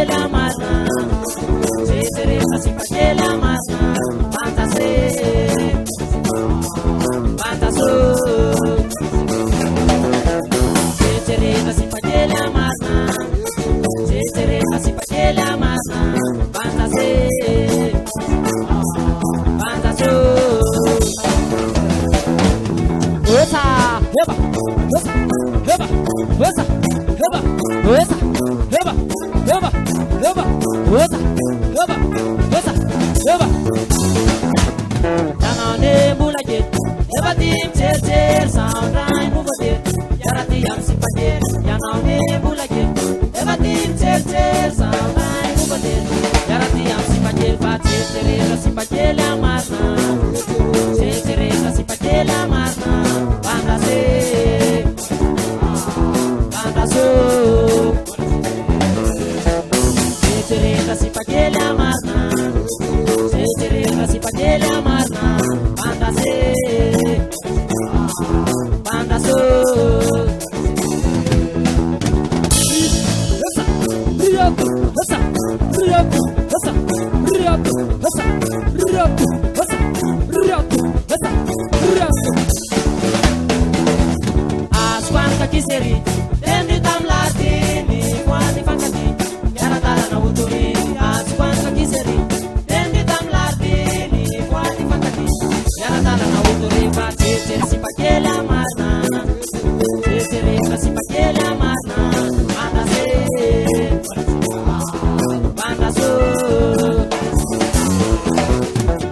pagela marna, Cecereta si pagela marna, Pantaso, Cecereta si pagela marna, Cecereta si pagela marna, Pantaso. Heba, heba, heba, heba, heba, heba, heba, heba, heba, heba, heba, heba. Tanane bulaget, heba tim cer sound rai mubadet. Yarati yam sipaget, yanane bulaget, heba tim cer sound rai mubadet. Yarati yam sipaget, fa cer sipaget la marna, cer sipaget la marna. Cecereta si pagela marna, Cecereta si pagela marna, Pantaso. Asquanta kiseri, tendi tam latini, quati fancati, yaratala na uturi. Asquanta kiseri, tendi tam latini, quati fancati, yaratala na uturi. Cecer si pagela marna, Cecereta si pagela marna, Pantaso.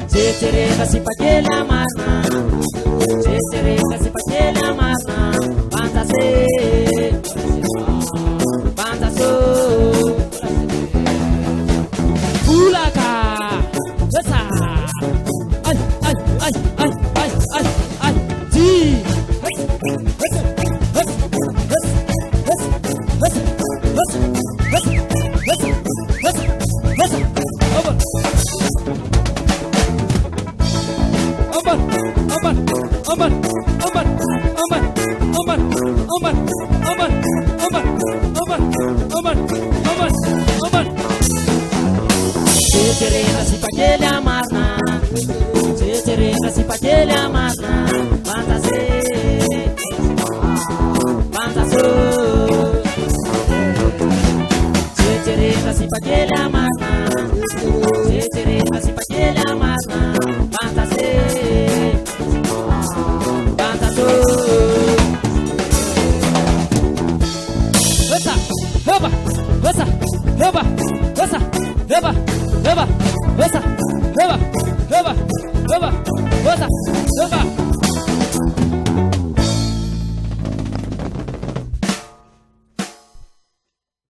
Cecereta si pagela marna, Cecereta si pagela marna, Pantaso. Bulaka, esa, ay, ay, ay, ay, ay, ay, ay, sí. Cecereta si pagela marna, Cecereta si pagela marna, Pantaso. Cecereta si pagela marna, Cecereta si pagela marna, Pantaso. Heba, heba, heba, heba, heba, heba.